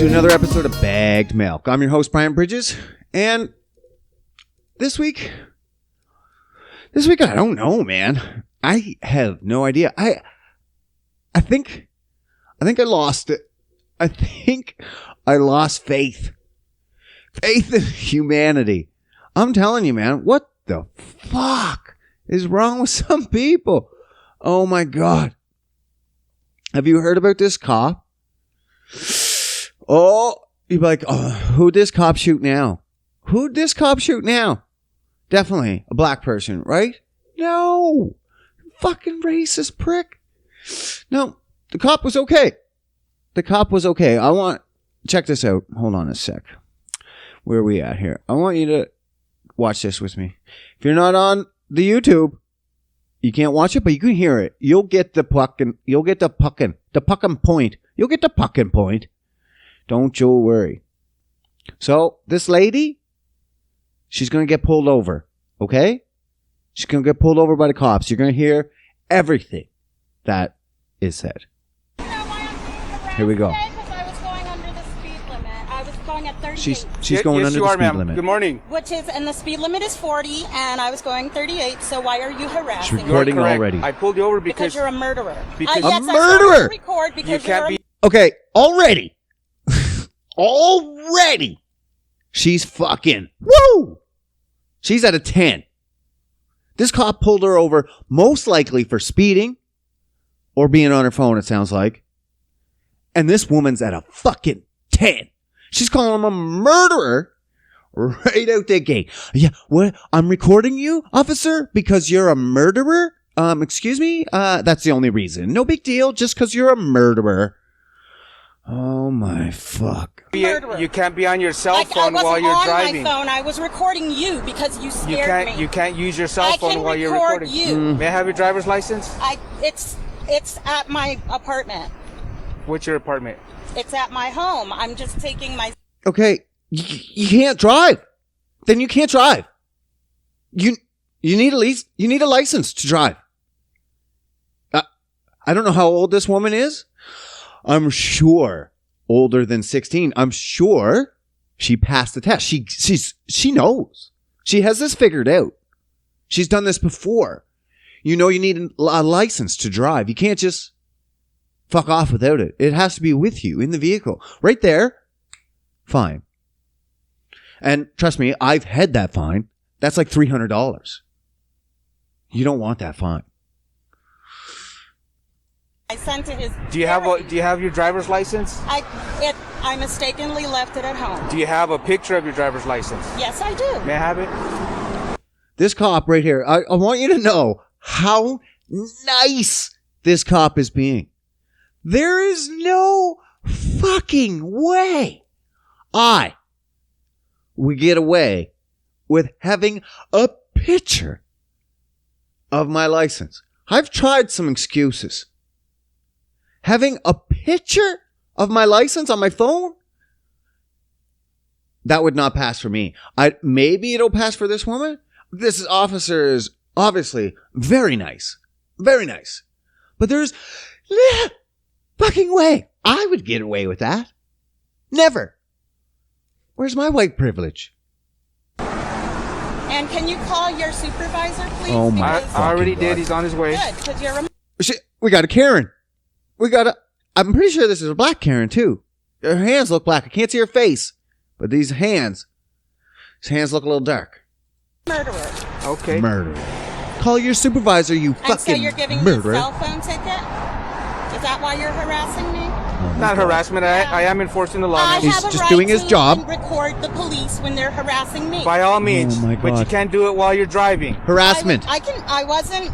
to another episode of Bagged Milk. I'm your host, Brian Bridges, and this week, I don't know, man. I have no idea. I think I lost it. I think I lost faith in humanity. I'm telling you, man, what the fuck is wrong with some people? Oh my God. Have you heard about this cop? Oh, you'd be like, oh, who'd this cop shoot now? Who'd this cop shoot now? Definitely a black person, right? No. Fucking racist prick. No, the cop was okay. Check this out. Hold on a sec. Where are we at here? I want you to watch this with me. If you're not on the YouTube, you can't watch it, but you can hear it. You'll get the puckin' point. Don't you worry. So, this lady, she's going to get pulled over, okay? She's going to get pulled over by the cops. You're going to hear everything that is said. Here we go. I was going under the speed limit. I was going at 38. She's going under the speed limit. Good morning. And the speed limit is 40, and I was going 38, so why are you harassing She's recording already. I pulled you over because you're a murderer. Because yes, a murderer! Record because you can't be... Okay, already. Already. She's fucking. Woo! She's at a 10. This cop pulled her over most likely for speeding or being on her phone, it sounds like. And this woman's at a fucking 10. She's calling him a murderer right out the gate. Yeah, what? I'm recording you, officer, because you're a murderer? Excuse me? That's the only reason. No big deal, just because you're a murderer. Oh my fuck. You can't be on your cell phone while you're driving. I wasn't on my phone. I was recording you because you scared me. You can't use your cell phone while you're recording. I can record you. May I have your driver's license? It's at my apartment. What's your apartment? It's at my home. I'm just taking my... Okay, you can't drive. Then you can't drive. You need a license to drive. I don't know how old this woman is. I'm sure older than 16. I'm sure she passed the test. She knows. She has this figured out. She's done this before. You know you need a license to drive. You can't just fuck off without it. It has to be with you in the vehicle. Right there. Fine. And trust me, I've had that fine. That's like $300. You don't want that fine. I sent it his... Do you have your driver's license? I mistakenly left it at home. Do you have a picture of your driver's license? Yes, I do. May I have it? This cop right here, I want you to know how nice this cop is being. There is no fucking way I would get away with having a picture of my license. I've tried some excuses. Having a picture of my license on my phone? That would not pass for me. Maybe it'll pass for this woman. This officer is obviously very nice. Very nice. But there's no fucking way I would get away with that. Never. Where's my white privilege? And can you call your supervisor, please? Oh my I already did. He's on his way. Good, because you're a... We got a Karen. I'm pretty sure this is a black Karen, too. Her hands look black. I can't see her face. But these hands look a little dark. Murderer. Okay. Murderer. Call your supervisor, you fucking murderer. And so you're giving me a cell phone ticket? Is that why you're harassing me? Not harassment. I am enforcing the law. He's just doing his job. Record the police when they're harassing me. By all means. Oh my God. But you can't do it while you're driving. Harassment. I wasn't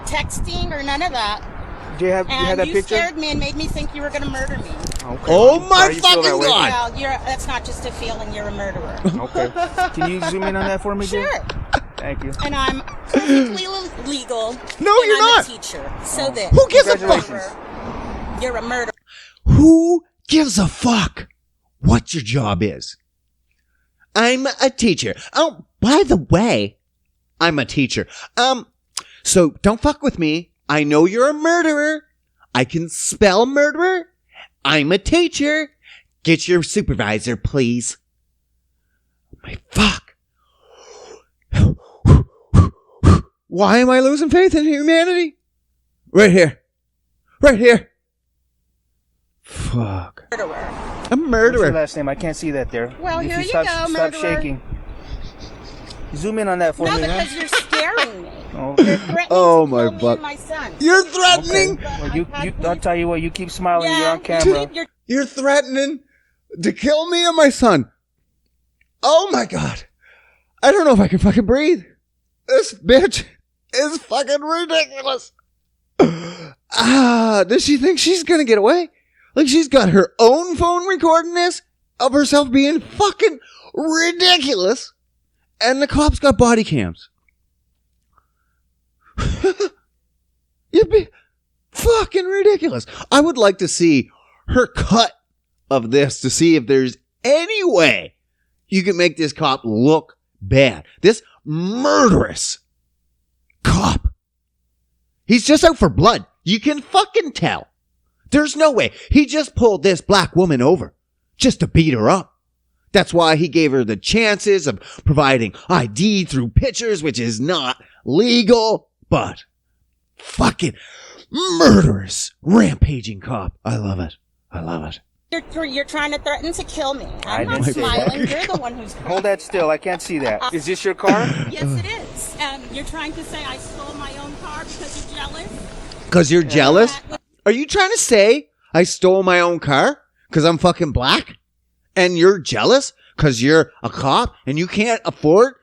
texting or none of that. Do you have that picture? You scared me and made me think you were going to murder me. Okay. Oh my fucking God. Well, that's not just a feeling. You're a murderer. Okay. Can you zoom in on that for me, dear? Sure. Thank you. And I'm perfectly legal. No, and you're not. I'm a teacher. So then. Who gives a fuck? You're a murderer. Who gives a fuck what your job is? I'm a teacher. Oh, by the way, I'm a teacher. So don't fuck with me. I know you're a murderer. I can spell murderer. I'm a teacher. Get your supervisor, please. My fuck. Why am I losing faith in humanity? Right here. Right here. Fuck. Murderer. A What's your murderer. last name? I can't see that there. Well, If here you stop, go, Stop murderer. shaking. Zoom in on that for No, me, because man. you're scaring me. Oh. You're threatening Oh, to my kill me butt. and my son. You're threatening. Well, I'll tell you what. You keep smiling. You're on you camera. keep your You're threatening to kill me and my son. Oh my God. I don't know if I can fucking breathe. This bitch is fucking ridiculous. Does she think she's gonna get away? Like she's got her own phone recording this of herself being fucking ridiculous. And the cops got body cams. You'd be fucking ridiculous. I would like to see her cut of this to see if there's any way you can make this cop look bad. This murderous cop. He's just out for blood. You can fucking tell. There's no way. He just pulled this black woman over just to beat her up. That's why he gave her the chances of providing ID through pictures, which is not legal, but fucking murderous, rampaging cop. I love it. I love it. you're trying to threaten to kill me. I I'm not didn't say smiling. that. You're the one who's Hold that still. I can't see that. Is this your car? Yes, it is. You're trying to say I stole my own car because you're jealous? Because you're jealous? Are you trying to say I stole my own car because I'm fucking black? And you're jealous because you're a cop and you can't afford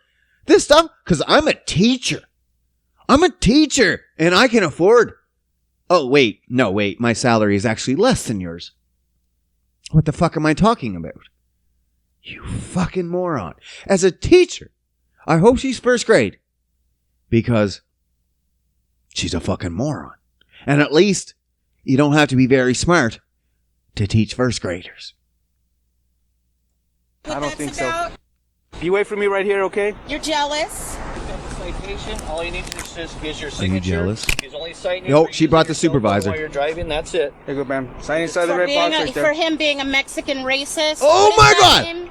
this stuff? Because I'm a teacher. I'm a teacher and I can afford. Oh, wait. No, wait. My salary is actually less than yours. What the fuck am I talking about? You fucking moron. As a teacher, I hope she's first grade because she's a fucking moron. And at least you don't have to be very smart to teach first graders. I don't think so. You wait for me right here, okay? You're jealous. Citation. All you need to do is your signature. jealous? He's only citing No, for she using brought the your cell phone supervisor. while you're driving. That's it. Here you go, ma'am. Sign inside the red box right For there. him being a Mexican racist. Oh What is my that God! name?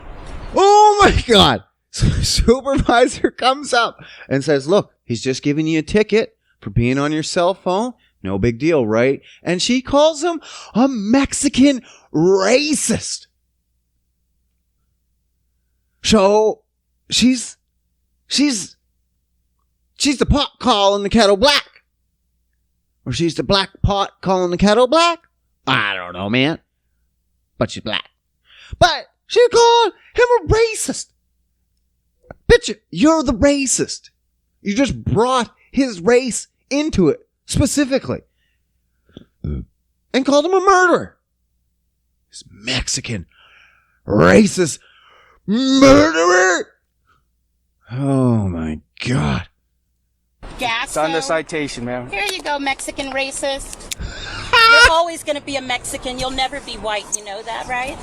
Oh my God. So the supervisor comes up and says, look, he's just giving you a ticket for being on your cell phone. No big deal, right? And she calls him a Mexican racist. So she's the pot calling the kettle black. Or she's the black pot calling the kettle black. I don't know, man. But she's black. But she called him a racist. Bitch, you're the racist. You just brought his race into it specifically. And called him a murderer. This Mexican racist murderer. Oh my God. Gasto. It's on the citation, ma'am. Here you go, Mexican racist. You're always going to be a Mexican. You'll never be white. You know that, right?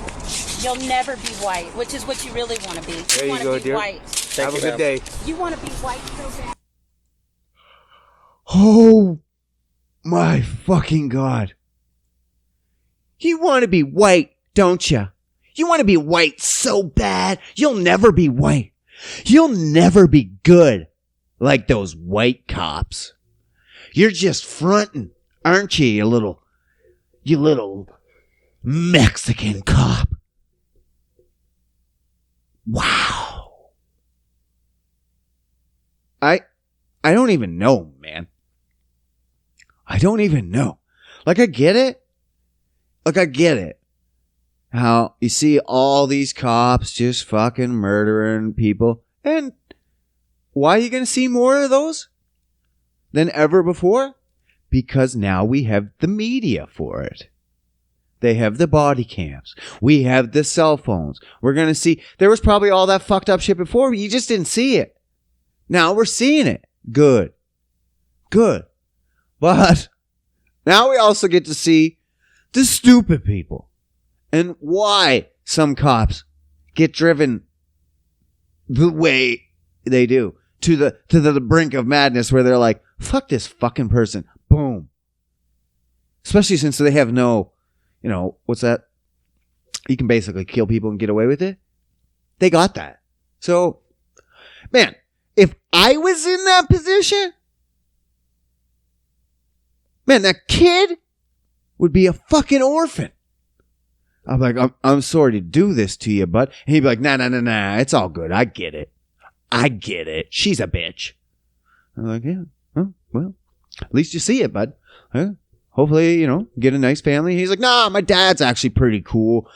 You'll never be white, which is what you really want to be. There you want go, to be dear. white. Have a good day. You want to be white so bad. Oh my fucking God. You want to be white, don't you? You want to be white so bad, you'll never be white. You'll never be good like those white cops. You're just fronting, aren't you, you little Mexican cop? Wow. I don't even know, man. I don't even know. Like, I get it. How you see all these cops just fucking murdering people. And why are you going to see more of those than ever before? Because now we have the media for it. They have the body cams. We have the cell phones. We're going to see. There was probably all that fucked up shit before. You just didn't see it. Now we're seeing it. Good. But now we also get to see the stupid people and why some cops get driven the way they do to the brink of madness where they're like, fuck this fucking person. Boom. Especially since they have no, what's that? You can basically kill people and get away with it. They got that. So, man, if I was in that position, man, that kid would be a fucking orphan. I'm like, I'm sorry to do this to you, bud. And he'd be like, nah, it's all good. I get it. She's a bitch. I'm like, yeah, well, at least you see it, bud. Hopefully, get a nice family. He's like, nah, my dad's actually pretty cool.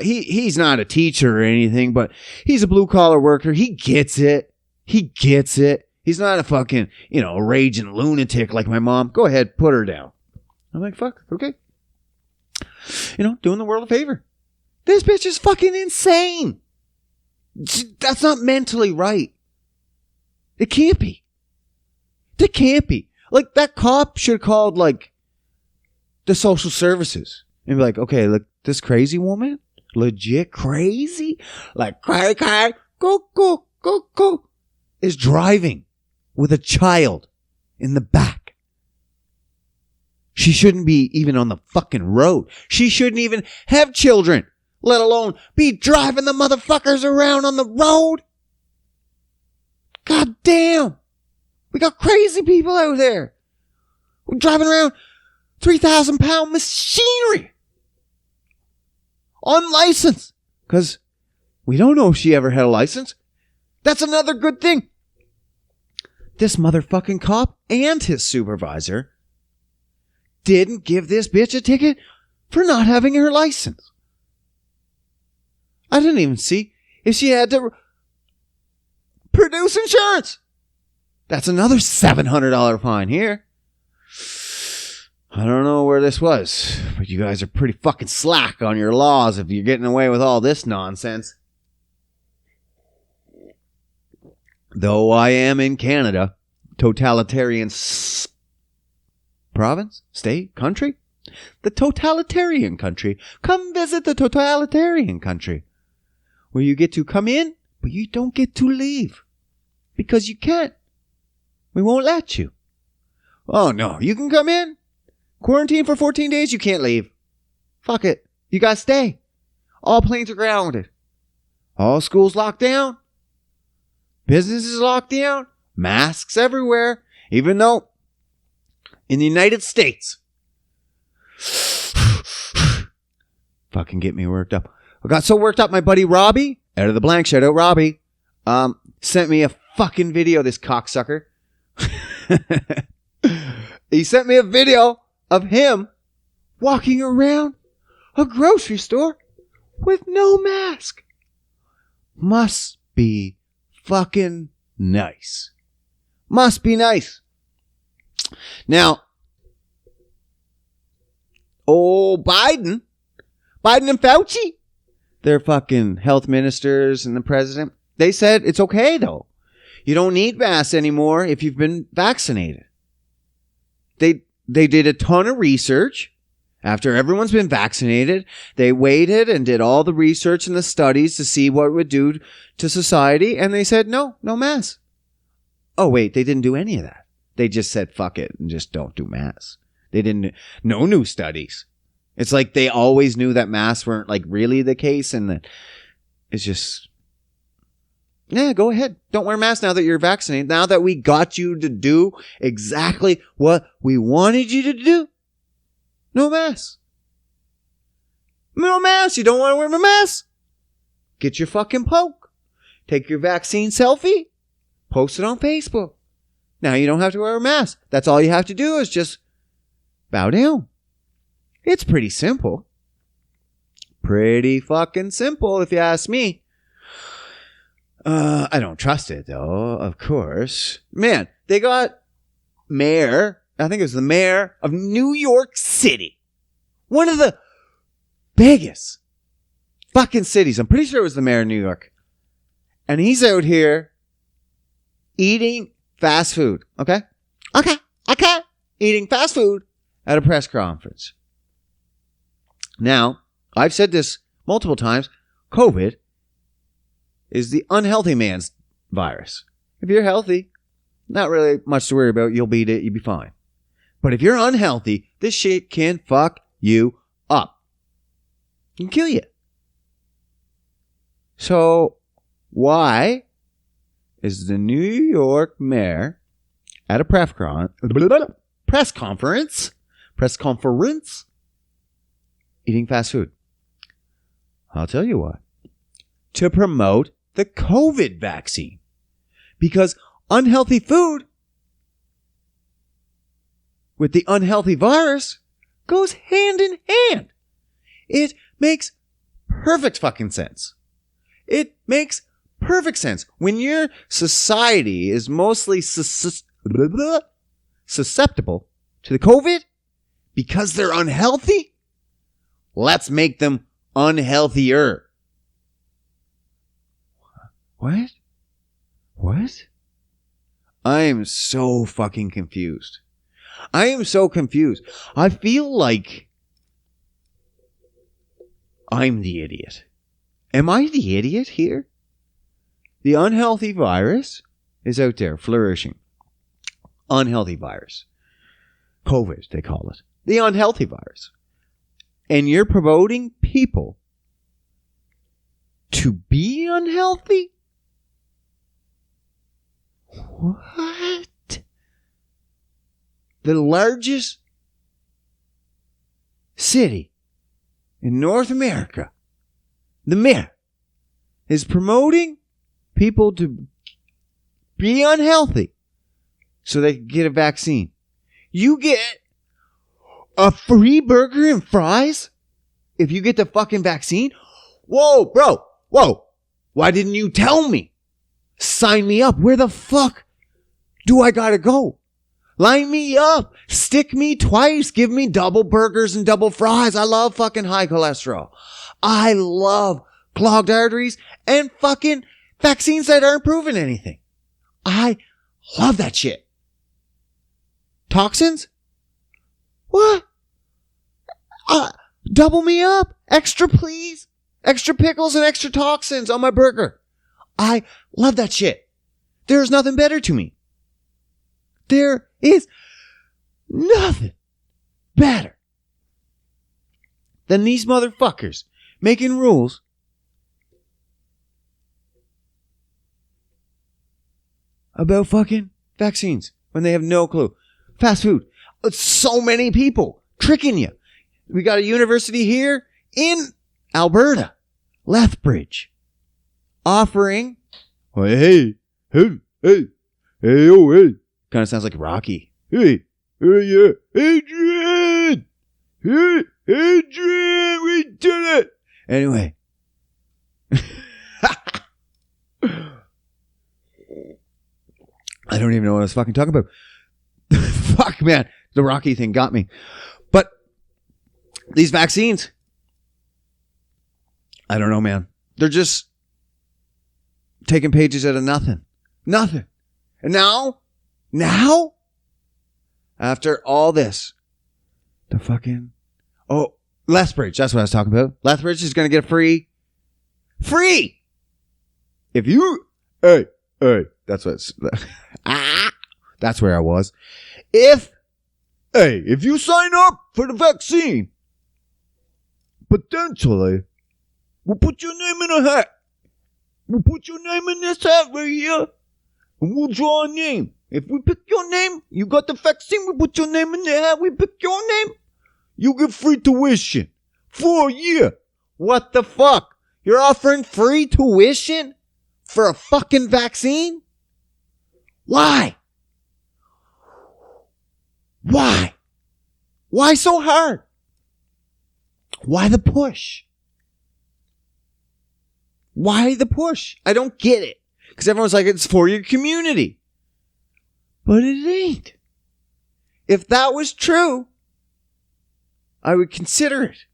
He's not a teacher or anything, but he's a blue collar worker. He gets it. He's not a fucking, raging lunatic like my mom. Go ahead, put her down. I'm like, fuck, okay. Doing the world a favor. This bitch is fucking insane. That's not mentally right. It can't be. Like, that cop should have called, like, the social services and be like, okay, look, this crazy woman, legit crazy, like, go, is driving with a child in the back. She shouldn't be even on the fucking road. She shouldn't even have children, let alone be driving the motherfuckers around on the road. God damn. We got crazy people out there. We're driving around 3,000-pound machinery. Unlicensed. Because we don't know if she ever had a license. That's another good thing. This motherfucking cop and his supervisor didn't give this bitch a ticket for not having her license. I didn't even see if she had to produce insurance. That's another $700 fine here. I don't know where this was, but you guys are pretty fucking slack on your laws if you're getting away with all this nonsense. Though I am in Canada, totalitarian province, state, country, the totalitarian country. Come visit the totalitarian country, where you get to come in, but you don't get to leave because you can't. We won't let you. Oh no, you can come in, quarantine for 14 days. You can't leave. Fuck it, you gotta stay. All planes are grounded. All schools locked down. Businesses locked down. Masks everywhere. Even though in the United States, fucking get me worked up. I got so worked up, my buddy Robbie, out of the blank, shout out Robbie, sent me a fucking video, this cocksucker. He sent me a video of him walking around a grocery store with no mask. Must be fucking nice. Must be nice. Now, Biden and Fauci, they're fucking health ministers and the president. They said it's okay though. You don't need masks anymore if you've been vaccinated. They did a ton of research. After everyone's been vaccinated, they waited and did all the research and the studies to see what it would do to society. And they said, no masks. Oh, wait, they didn't do any of that. They just said, fuck it, and just don't do masks. They didn't, no new studies. It's like they always knew that masks weren't like really the case. And that it's just, yeah, go ahead. Don't wear masks now that you're vaccinated. Now that we got you to do exactly what we wanted you to do. No mask. No mask. You don't want to wear a mask? Get your fucking poke. Take your vaccine selfie. Post it on Facebook. Now you don't have to wear a mask. That's all you have to do is just bow down. It's pretty simple. Pretty fucking simple if you ask me. I don't trust it though, of course. Man, they got mayor, I think it was the mayor of New York City. One of the biggest fucking cities. I'm pretty sure it was the mayor of New York. And he's out here eating fast food. Okay. Eating fast food at a press conference. Now, I've said this multiple times. COVID is the unhealthy man's virus. If you're healthy, not really much to worry about. You'll beat it. You'll be fine. But if you're unhealthy, this shit can fuck you up. It can kill you. So why is the New York mayor at a press conference eating fast food? I'll tell you why. To promote the COVID vaccine. Because unhealthy food with the unhealthy virus goes hand in hand. It makes perfect fucking sense. It makes perfect sense. When your society is mostly susceptible to the COVID because they're unhealthy, let's make them unhealthier. What? I am so fucking confused. I am so confused. I feel like I'm the idiot. Am I the idiot here? The unhealthy virus is out there flourishing. Unhealthy virus. COVID, they call it. The unhealthy virus. And you're promoting people to be unhealthy? What? The largest city in North America, the mayor, is promoting people to be unhealthy so they can get a vaccine. You get a free burger and fries if you get the fucking vaccine? Whoa, bro. Whoa. Why didn't you tell me? Sign me up. Where the fuck do I gotta go? Line me up. Stick me twice. Give me double burgers and double fries. I love fucking high cholesterol. I love clogged arteries and fucking vaccines that aren't proving anything. I love that shit. Toxins? What? Double me up. Extra, please. Extra pickles and extra toxins on my burger. I love that shit. There's nothing better to me. There is nothing better than these motherfuckers making rules about fucking vaccines when they have no clue. Fast food. So many people tricking you. We got a university here in Alberta, Lethbridge, offering, hey, kind of sounds like Rocky. Hey, yeah, Adrian, we did it. Anyway, I don't even know what I was fucking talking about. Fuck, man, the Rocky thing got me. But these vaccines, I don't know, man. They're just taking pages out of nothing. Nothing. And now, after all this, the fucking, Lethbridge, that's what I was talking about. Lethbridge is going to get a free. If you, hey, that's what that's where I was. If you sign up for the vaccine, potentially, we'll put your name in a hat. We'll put your name in this hat right here, and we'll draw a name. If we pick your name, you got the vaccine, we put your name in the hat, we pick your name, you get free tuition for a year. What the fuck? You're offering free tuition for a fucking vaccine? Why? Why so hard? Why the push? Why the push? I don't get it. Because everyone's like, it's for your community. But it ain't. If that was true, I would consider it.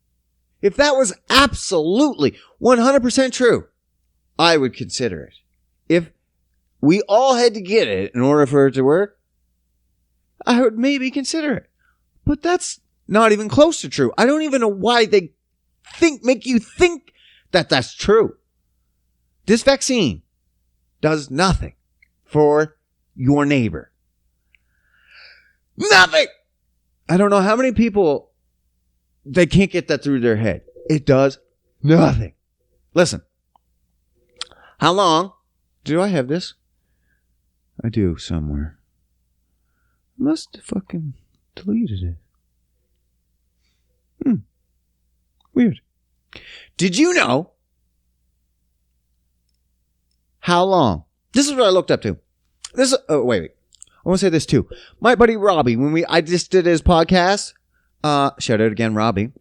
If that was absolutely 100% true, I would consider it. If we all had to get it in order for it to work, I would maybe consider it. But that's not even close to true. I don't even know why they make you think that that's true. This vaccine does nothing for your neighbor. Nothing! I don't know how many people, they can't get that through their head. It does nothing. Listen, How long? Do I have this? I do somewhere. Must have fucking deleted it. Weird. Did you know how long? This is what I looked up to. This. Oh, wait. I want to say this too. My buddy Robbie, when I just did his podcast, shout out again, Robbie.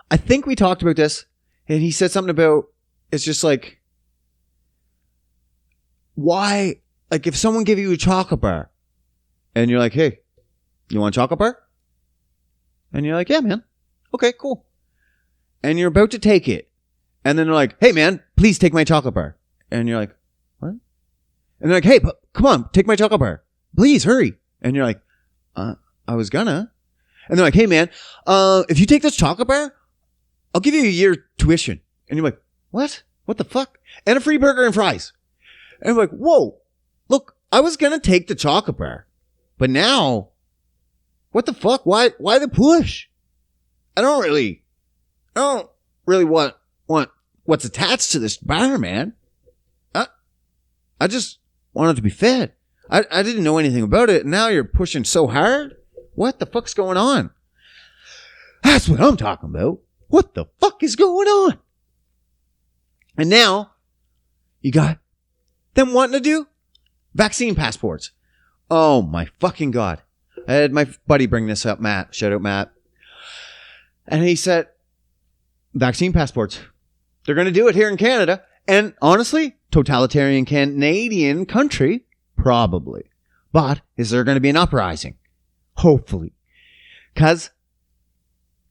I think we talked about this, and he said something about, it's just like, why, like if someone gave you a chocolate bar, and you're like, hey, you want a chocolate bar? And you're like, yeah, man. Okay, cool. And you're about to take it, and then they're like, hey, man, please take my chocolate bar. And you're like, what? And they're like, hey, come on, take my chocolate bar. Please, hurry. And you're like, I was gonna. And they're like, hey, man, if you take this chocolate bar, I'll give you a year tuition. And you're like, what? What the fuck? And a free burger and fries. And I'm like, whoa, look, I was gonna take the chocolate bar, but now, what the fuck? Why the push? I don't really want what's attached to this bar, man. I just wanted to be fed. I didn't know anything about it. And now you're pushing so hard. What the fuck's going on? That's what I'm talking about. What the fuck is going on? And now you got them wanting to do vaccine passports. Oh my fucking God. I had my buddy bring this up, Matt. Shout out, Matt. And he said, vaccine passports. They're going to do it here in Canada. And honestly, totalitarian Canadian country, probably. But is there going to be an uprising? Hopefully. Because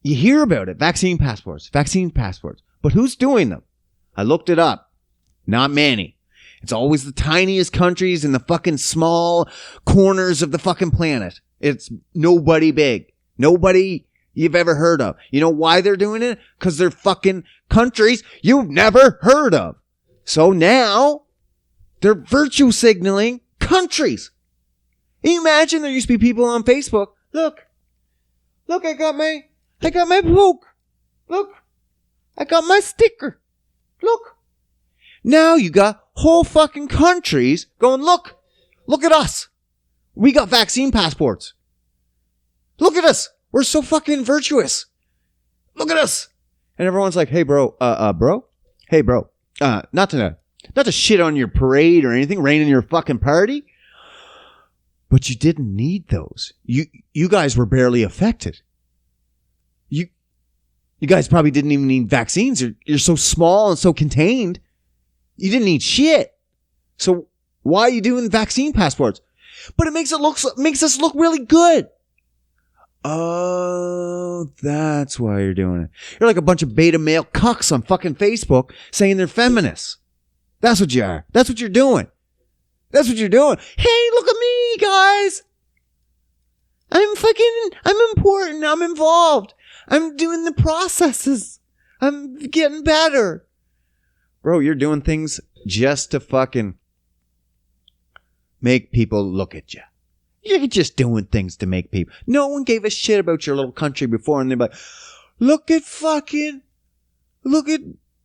you hear about it. Vaccine passports. But who's doing them? I looked it up. Not many. It's always the tiniest countries in the fucking small corners of the fucking planet. It's nobody big. Nobody you've ever heard of. You know why they're doing it? Because they're fucking countries you've never heard of. So now they're virtue signaling countries. Can you imagine there used to be people on Facebook? Look, I got my book. Look, I got my sticker. Look. Now you got whole fucking countries going, look at us. We got vaccine passports. Look at us. We're so fucking virtuous. Look at us. And everyone's like, hey, bro, Hey, bro, not to shit on your parade or anything, rain in your fucking party. But you didn't need those. You guys were barely affected. You guys probably didn't even need vaccines. You're so small and so contained. You didn't need shit. So why are you doing vaccine passports? But it makes us look really good. Oh, that's why you're doing it. You're like a bunch of beta male cucks on fucking Facebook saying they're feminists. That's what you are. That's what you're doing. Hey, look at me, guys. I'm important. I'm involved. I'm doing the processes. I'm getting better. Bro, you're doing things just to fucking make people look at you. You're just doing things to make people. No one gave a shit about your little country before, and they're like, look at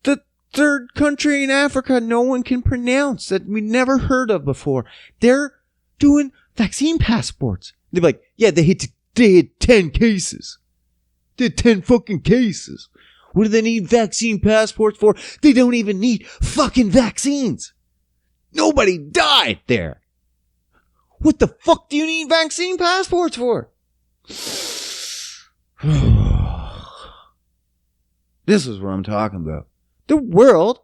the third country in Africa no one can pronounce that we never heard of before. They're doing vaccine passports. They're like, yeah, they had 10 cases. They had 10 fucking cases. What do they need vaccine passports for? They don't even need fucking vaccines. Nobody died there. What the fuck do you need vaccine passports for? This is what I'm talking about. The world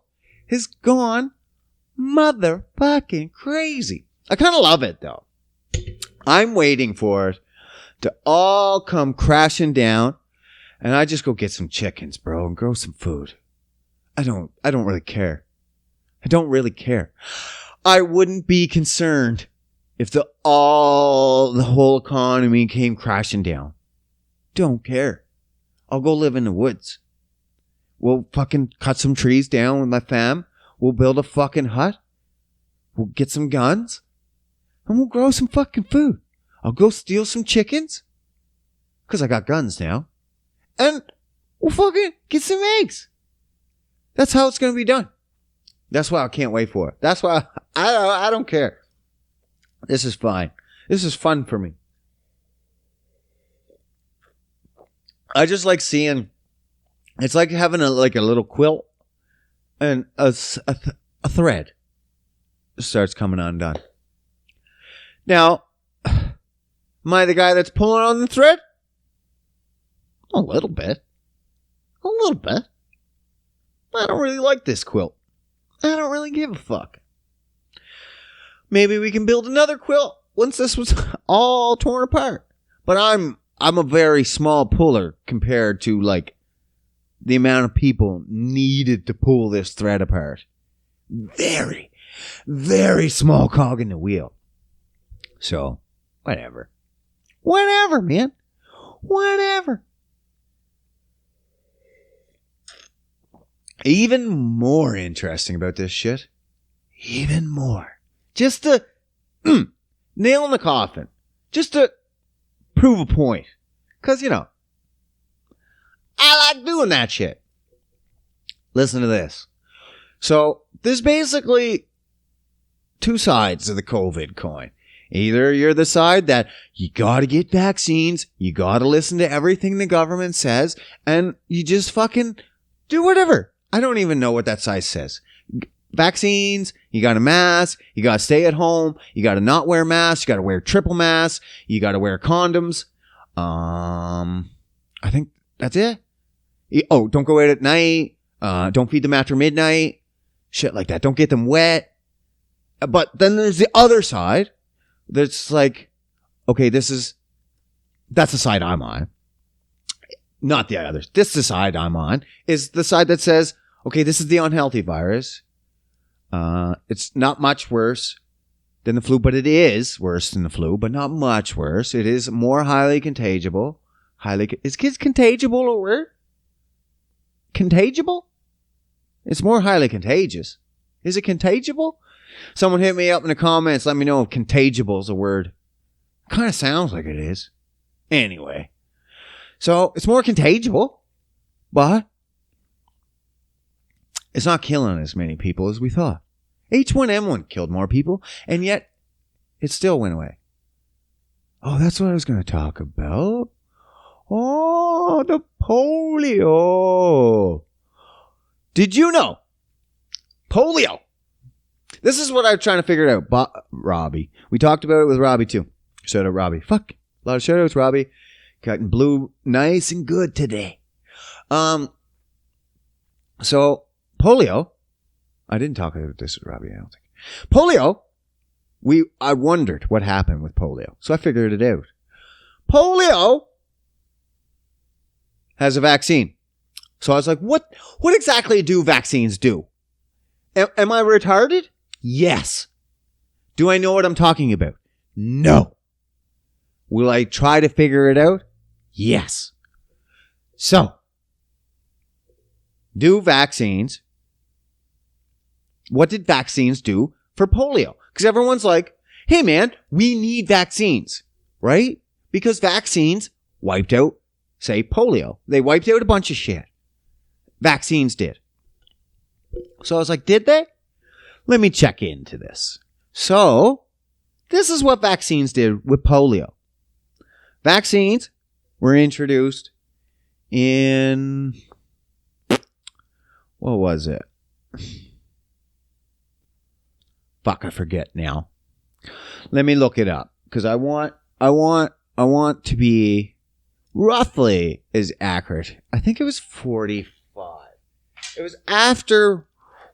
has gone motherfucking crazy. I kind of love it, though. I'm waiting for it to all come crashing down, and I just go get some chickens, bro, and grow some food. I don't really care. I wouldn't be concerned if the whole economy came crashing down. Don't care. I'll go live in the woods. We'll fucking cut some trees down with my fam. We'll build a fucking hut. We'll get some guns. And we'll grow some fucking food. I'll go steal some chickens. Because I got guns now. And we'll fucking get some eggs. That's how it's going to be done. That's why I can't wait for it. That's why I don't care. This is fine. This is fun for me. I just like seeing. It's like having a little quilt and a thread starts coming undone. Now, am I the guy that's pulling on the thread? A little bit. A little bit. I don't really like this quilt. I don't really give a fuck. Maybe we can build another quilt once this was all torn apart. But I'm a very small puller compared to like the amount of people needed to pull this thread apart. Very, very small cog in the wheel. So, whatever. Whatever, man. Whatever. Even more interesting about this shit. Even more. Just to nail in the coffin. Just to prove a point. Because, you know, I like doing that shit. Listen to this. So, there's basically two sides of the COVID coin. Either you're the side that you gotta get vaccines, you gotta listen to everything the government says, and you just fucking do whatever. I don't even know what that side says. Vaccines, you gotta mask, you gotta stay at home, you gotta not wear masks, you gotta wear triple masks, you gotta wear condoms. I think that's it. Oh, don't go out at night. Don't feed them after midnight. Shit like that. Don't get them wet. But then there's the other side. That's like, okay, that's the side I'm on. Not the others. This is the side I'm on. Is the side that says, okay, this is the unhealthy virus. It's not much worse than the flu, but it is worse than the flu, but not much worse. It is more highly contagiable. Is contagible a word? Contagible? It's more highly contagious. Is it contagible? Someone hit me up in the comments. Let me know if contagible is a word. Kind of sounds like it is. Anyway. So, it's more contagiable. But it's not killing as many people as we thought. H1N1 killed more people. And yet, it still went away. Oh, that's what I was going to talk about. Oh, the polio. Did you know? Polio. This is what I'm trying to figure out. Robbie. We talked about it with Robbie too. Shout out Robbie. Fuck. A lot of shout outs, Robbie. Cutting blue nice and good today. So, polio. I didn't talk about this with Robbie, I don't think. Polio. I wondered what happened with polio. So I figured it out. Polio has a vaccine. So I was like, what exactly do vaccines do? Am I retarded? Yes. Do I know what I'm talking about? No. Will I try to figure it out? Yes. So, what did vaccines do for polio? Because everyone's like, hey man, we need vaccines, right? Because vaccines wiped out, say, polio. They wiped out a bunch of shit. Vaccines did. So I was like, did they? Let me check into this. So, this is what vaccines did with polio. Vaccines were introduced in, what was it? Fuck, I forget now. Let me look it up because I want to be roughly as accurate. I think it was 45. It was after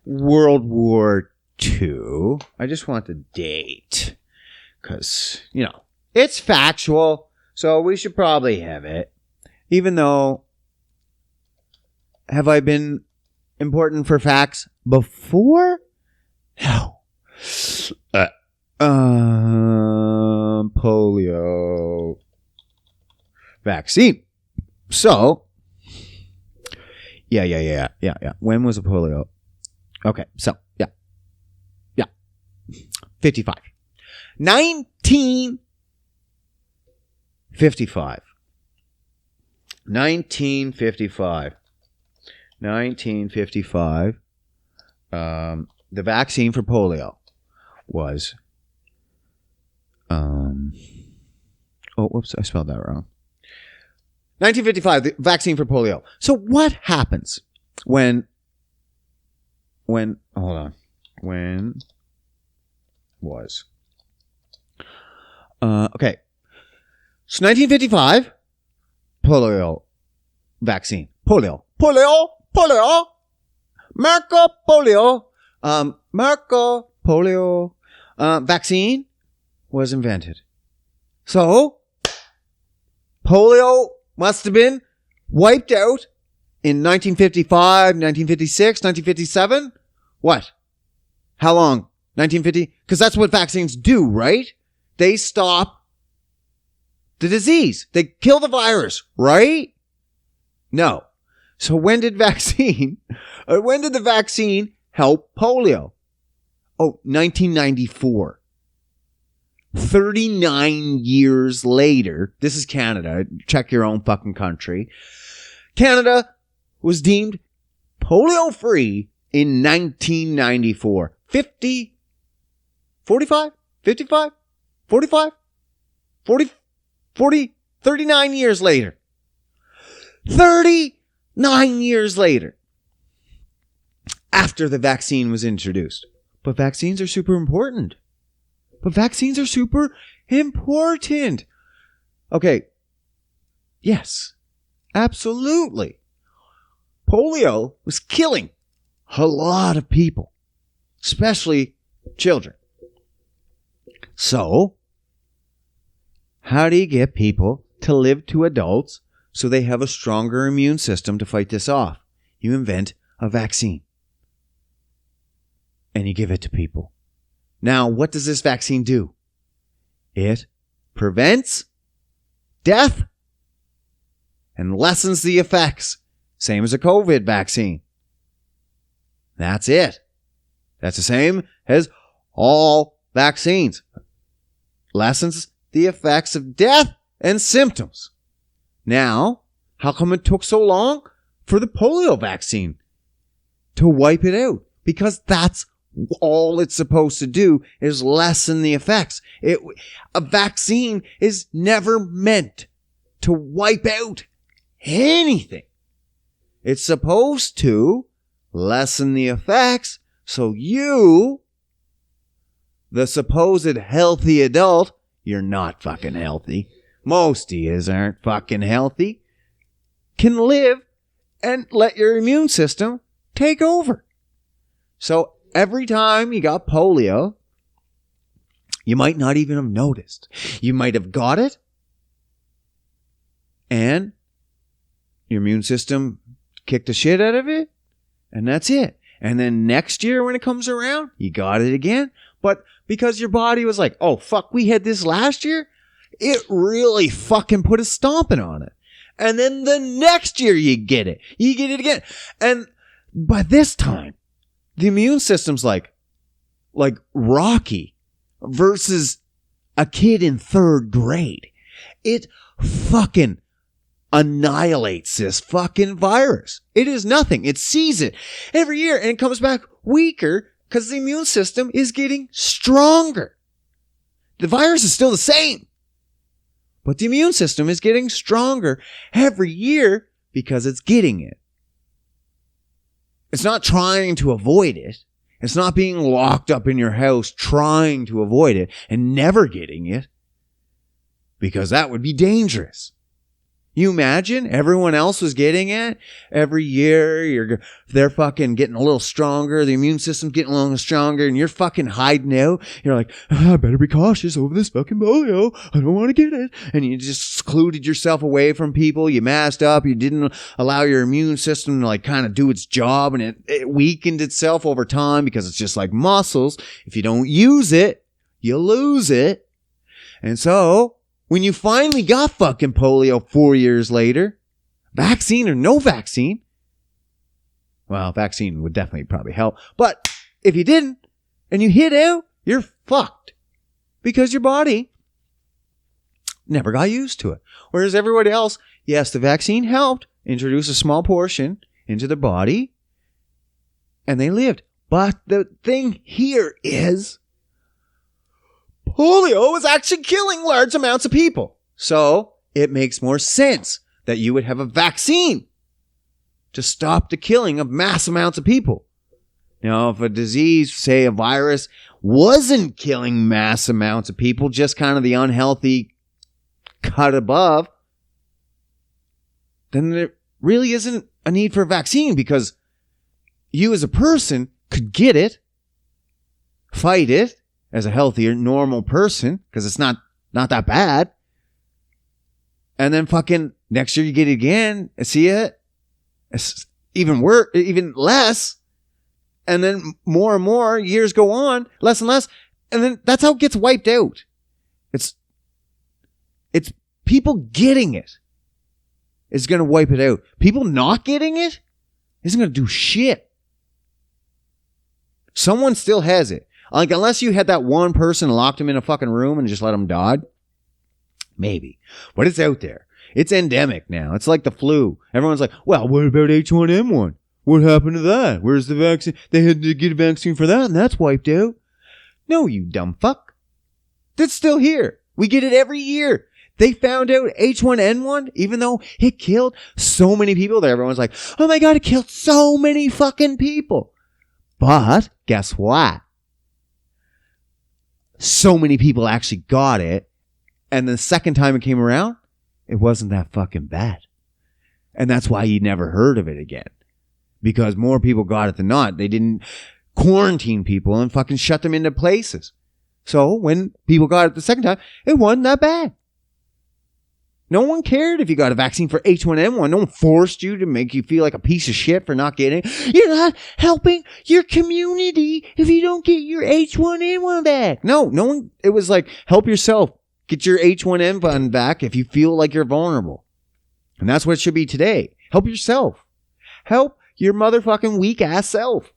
World War II. I just want the date because, you know, it's factual, so we should probably have it. Even though, have I been important for facts before? No. Polio vaccine. So, yeah. When was the polio? Okay, so, yeah. 55. 1955. 1955. the vaccine for polio was, whoops, I spelled that wrong. 1955, the vaccine for polio. So what happens when was, okay. So 1955, polio vaccine. Polio. Marco polio vaccine was invented. So polio must have been wiped out in 1955, 1956, 1957. What? How long? 1950? Because that's what vaccines do, right? They stop the disease. They kill the virus, right? No. So when did the vaccine help polio? Oh, 1994. 39 years later, this is Canada. Check your own fucking country. Canada was deemed polio-free in 1994. 39 years later. 39 years later. After the vaccine was introduced. But vaccines are super important. Okay. Yes. Absolutely. Polio was killing a lot of people, especially children. So, how do you get people to live to adults so they have a stronger immune system to fight this off? You invent a vaccine. And you give it to people. Now, what does this vaccine do? It prevents death and lessens the effects. Same as a COVID vaccine. That's it. That's the same as all vaccines. Lessens the effects of death and symptoms. Now, how come it took so long for the polio vaccine to wipe it out? Because that's all it's supposed to do is lessen the effects. A vaccine is never meant to wipe out anything. It's supposed to lessen the effects so you, the supposed healthy adult, you're not fucking healthy. Most of yous aren't fucking healthy. Can live and let your immune system take over. So every time you got polio, you might not even have noticed. You might have got it, and your immune system kicked the shit out of it, and that's it. And then next year when it comes around, you got it again. But because your body was like, oh, fuck, we had this last year, it really fucking put a stomping on it. And then the next year you get it. You get it again. And by this time, the immune system's like Rocky versus a kid in 3rd grade. It fucking annihilates this fucking virus. It is nothing. It sees it every year and it comes back weaker because the immune system is getting stronger. The virus is still the same, but the immune system is getting stronger every year because it's getting it. It's not trying to avoid it. It's not being locked up in your house trying to avoid it and never getting it, because that would be dangerous. You imagine everyone else was getting it every year. They're fucking getting a little stronger. The immune system's getting a little stronger, and you're fucking hiding out. You're like, I better be cautious over this fucking polio. I don't want to get it. And you just secluded yourself away from people. You masked up. You didn't allow your immune system to like kind of do its job, and it weakened itself over time because it's just like muscles. If you don't use it, you lose it. And so when you finally got fucking polio 4 years later, vaccine or no vaccine, well, vaccine would definitely probably help. But if you didn't and you hit out, you're fucked because your body never got used to it. Whereas everybody else, yes, the vaccine helped introduce a small portion into the body and they lived. But the thing here is polio is actually killing large amounts of people. So it makes more sense that you would have a vaccine to stop the killing of mass amounts of people. Now, if a disease, say a virus, wasn't killing mass amounts of people, just kind of the unhealthy cut above, then there really isn't a need for a vaccine, because you as a person could get it, fight it as a healthier, normal person, because it's not that bad. And then fucking next year you get it again, see it? It's even worse, even less. And then more and more years go on, less and less. And then that's how it gets wiped out. It's people getting it is going to wipe it out. People not getting it isn't going to do shit. Someone still has it. Like, unless you had that one person locked him in a fucking room and just let him die. Maybe. But it's out there. It's endemic now. It's like the flu. Everyone's like, well, what about H1N1? What happened to that? Where's the vaccine? They had to get a vaccine for that, and that's wiped out. No, you dumb fuck. That's still here. We get it every year. They found out H1N1, even though it killed so many people there. Everyone's like, oh my God, it killed so many fucking people. But guess what? So many people actually got it. And the second time it came around, it wasn't that fucking bad. And that's why you never heard of it again. Because more people got it than not. They didn't quarantine people and fucking shut them into places. So when people got it the second time, it wasn't that bad. No one cared if you got a vaccine for H1N1. No one forced you to make you feel like a piece of shit for not getting it. You're not helping your community if you don't get your H1N1 back. No one. It was like, help yourself. Get your H1N1 back if you feel like you're vulnerable. And that's what it should be today. Help yourself. Help your motherfucking weak ass self.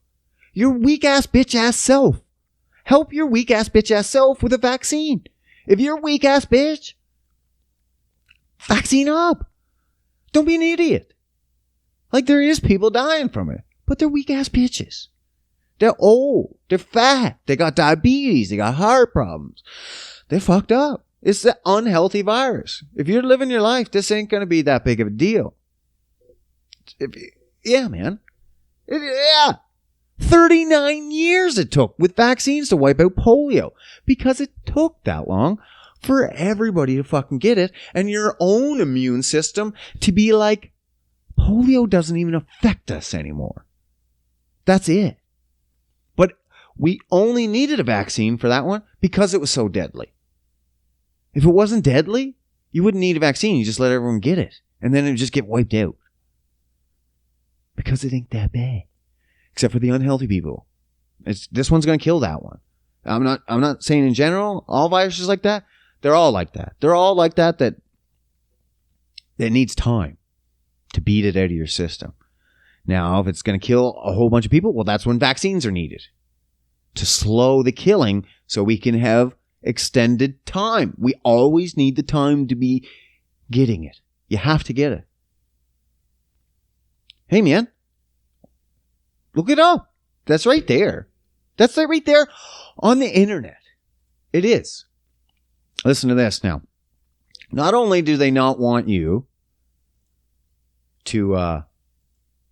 Your weak ass bitch ass self. Help your weak ass bitch ass self with a vaccine. If you're a weak ass bitch, vaccine up. Don't be an idiot. Like, there is people dying from it, but they're weak ass bitches. They're old. They're fat. They got diabetes. They got heart problems. They're fucked up. It's the unhealthy virus. If you're living your life, this ain't going to be that big of a deal. Yeah, man. Yeah. 39 years it took with vaccines to wipe out polio, because it took that long for everybody to fucking get it, and your own immune system to be like, polio doesn't even affect us anymore. That's it. But we only needed a vaccine for that one because it was so deadly. If it wasn't deadly, you wouldn't need a vaccine. You just let everyone get it, and then it would just get wiped out. Because it ain't that bad. Except for the unhealthy people. This one's going to kill that one. I'm not saying in general, all viruses like that. They're all like that. They're all like that it needs time to beat it out of your system. Now, if it's going to kill a whole bunch of people, well, that's when vaccines are needed. To slow the killing so we can have extended time. We always need the time to be getting it. You have to get it. Hey, man. Look it up. That's right there. That's right there on the internet. It is. Listen to this now. Not only do they not want you to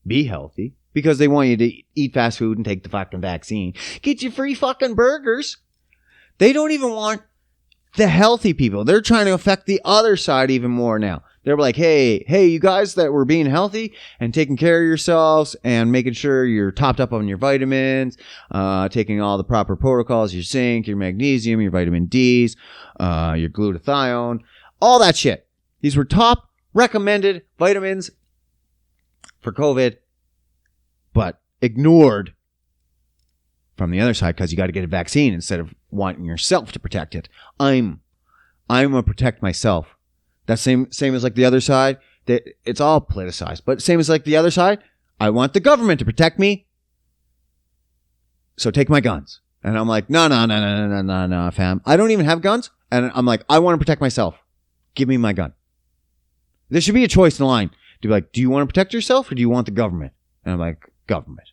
be healthy, because they want you to eat fast food and take the fucking vaccine, get you free fucking burgers. They don't even want the healthy people. They're trying to affect the other side even more now. They're like, hey, you guys that were being healthy and taking care of yourselves and making sure you're topped up on your vitamins, taking all the proper protocols, your zinc, your magnesium, your vitamin Ds, your glutathione, all that shit. These were top recommended vitamins for COVID, but ignored from the other side because you got to get a vaccine instead of wanting yourself to protect it. I'm going to protect myself. That same as like the other side. It's all politicized, but same as like the other side. I want the government to protect me, so take my guns. And I'm like, no, fam. I don't even have guns, and I'm like, I want to protect myself. Give me my gun. There should be a choice in the line. To be like, do you want to protect yourself or do you want the government? And I'm like, government.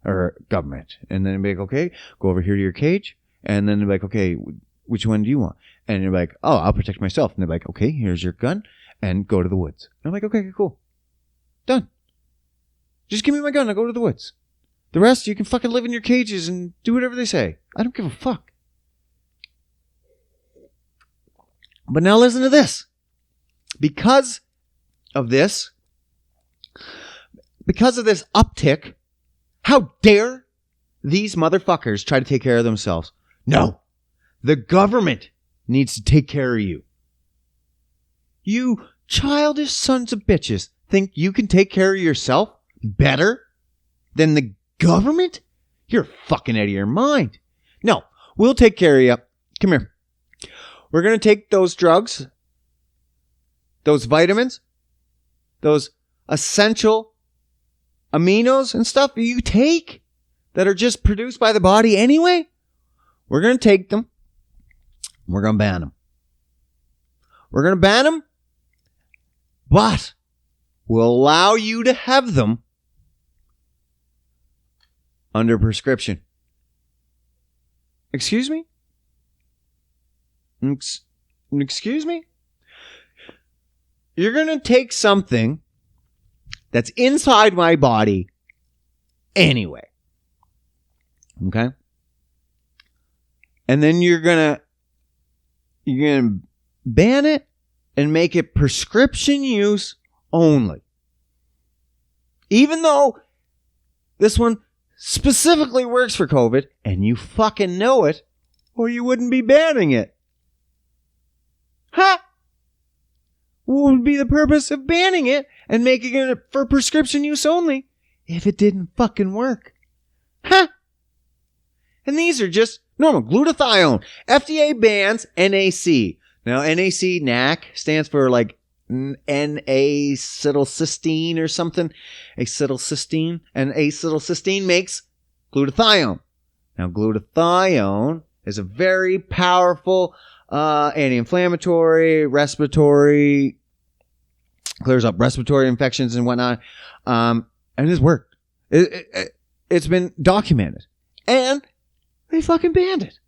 or government. And then they'd be like, okay, go over here to your cage. And then they'd be like, okay, which one do you want? And you're like, oh, I'll protect myself. And they're like, okay, here's your gun and go to the woods. And I'm like, okay, cool. Done. Just give me my gun. I'll go to the woods. The rest, you can fucking live in your cages and do whatever they say. I don't give a fuck. But now listen to this. Because of this uptick, how dare these motherfuckers try to take care of themselves? No. The government needs to take care of you. You childish sons of bitches think you can take care of yourself better than the government? You're fucking out of your mind. No, we'll take care of you. Come here. We're going to take those drugs, those vitamins, those essential aminos and stuff you take that are just produced by the body anyway. We're going to take them. We're going to ban them. We're going to ban them, but we'll allow you to have them under prescription. Excuse me? Excuse me? You're going to take something that's inside my body anyway. Okay? And then you're going to ban it and make it prescription use only. Even though this one specifically works for COVID and you fucking know it, or you wouldn't be banning it. Huh? What would be the purpose of banning it and making it for prescription use only if it didn't fucking work? Huh? And these are just normal glutathione. FDA bans NAC. Now, NAC stands for like N-acetylcysteine or something. Acetylcysteine. And acetylcysteine makes glutathione. Now, glutathione is a very powerful anti-inflammatory, respiratory, clears up respiratory infections and whatnot. And it's worked. It's been documented. And they fucking banned it.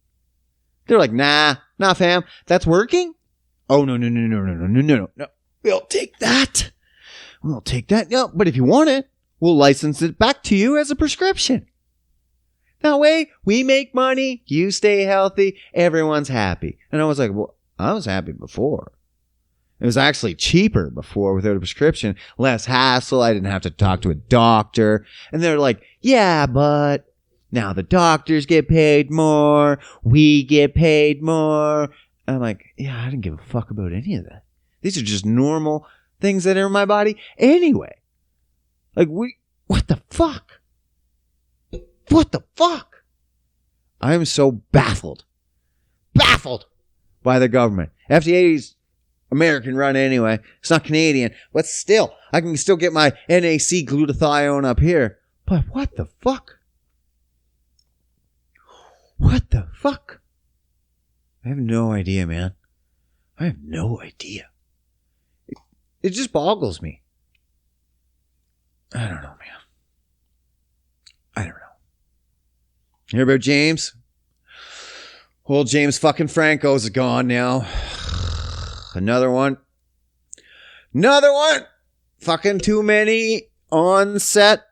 They're like, nah, fam. That's working? Oh, no. We'll take that. No, but if you want it, we'll license it back to you as a prescription. That way, we make money, you stay healthy, everyone's happy. And I was like, well, I was happy before. It was actually cheaper before without a prescription, less hassle. I didn't have to talk to a doctor. And they're like, yeah, but now the doctors get paid more. We get paid more. I'm like, yeah, I didn't give a fuck about any of that. These are just normal things that are in my body anyway. Like, what the fuck? What the fuck? I am so baffled by the government. FDA's American run anyway. It's not Canadian, but still, I can still get my NAC glutathione up here. But what the fuck? What the fuck? I have no idea, man. I have no idea. It just boggles me. I don't know, man. I don't know. Hear about James? Old James fucking Franco's gone now. Another one. Fucking too many on-set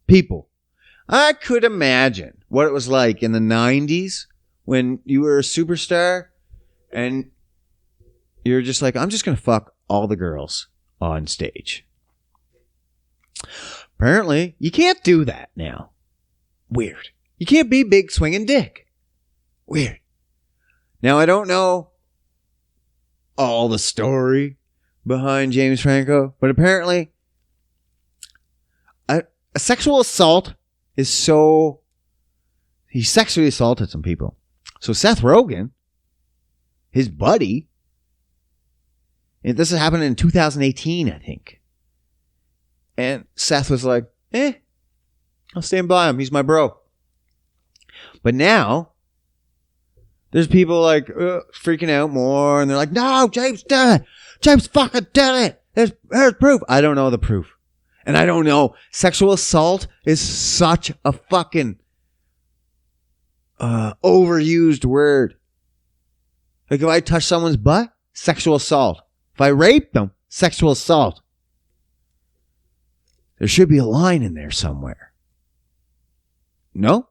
people. I could imagine what it was like in the 90s when you were a superstar and you're just like, I'm just going to fuck all the girls on stage. Apparently, you can't do that now. Weird. You can't be big swinging dick. Weird. Now, I don't know all the story behind James Franco, but apparently a sexual assault is so... He sexually assaulted some people. So Seth Rogen, his buddy, and this has happened in 2018, I think. And Seth was like, I'll stand by him. He's my bro. But now, there's people like freaking out more, and they're like, no, James did it. James fucking did it. There's proof. I don't know the proof. And I don't know. Sexual assault is such a fucking overused word. Like if I touch someone's butt, sexual assault. If I rape them, sexual assault. There should be a line in there somewhere. No?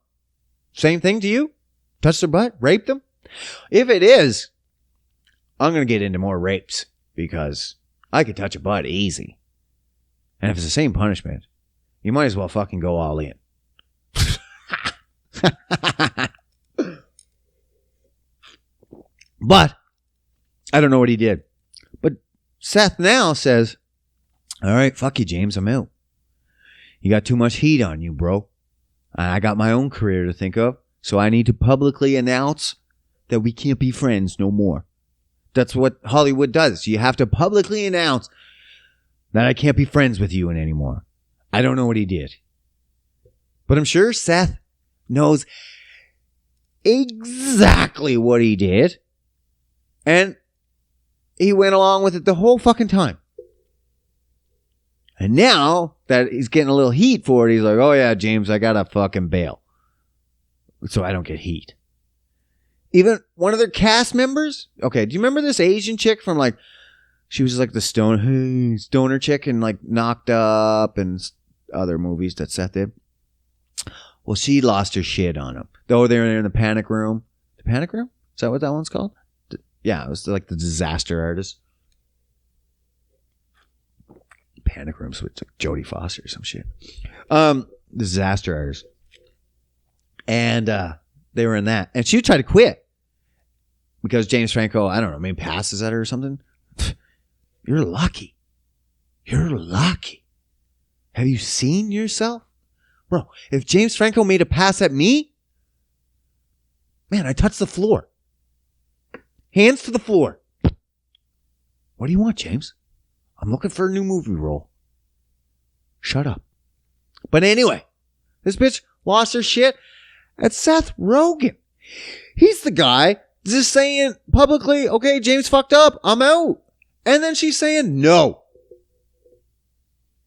Same thing to you? Touch their butt? Rape them? If it is, I'm going to get into more rapes because I could touch a butt easy. And if it's the same punishment, you might as well fucking go all in. But I don't know what he did. But Seth now says, all right, fuck you, James, I'm out. You got too much heat on you, bro. I got my own career to think of, so I need to publicly announce that we can't be friends no more. That's what Hollywood does. You have to publicly announce that I can't be friends with you anymore. I don't know what he did. But I'm sure Seth knows exactly what he did. And he went along with it the whole fucking time. And now that he's getting a little heat for it, he's like, oh yeah, James, I gotta fucking bail. So I don't get heat. Even one of their cast members? Okay, do you remember this Asian chick from like, she was like the stoner chick and like Knocked Up and other movies that Seth did? Well, she lost her shit on him. Though they're in the Panic Room. The Panic Room? Is that what that one's called? Yeah, it was like the disaster artist. Panic Room, so it's like Jodie Foster or some shit. Disaster artist. And they were in that. And she tried to quit. Because James Franco, I don't know, maybe passes at her or something. You're lucky. You're lucky. Have you seen yourself? Bro, if James Franco made a pass at me, man, I touched the floor. Hands to the floor. What do you want, James? I'm looking for a new movie role. Shut up. But anyway, this bitch lost her shit at Seth Rogen. He's the guy just saying publicly, okay, James fucked up. I'm out. And then she's saying, no.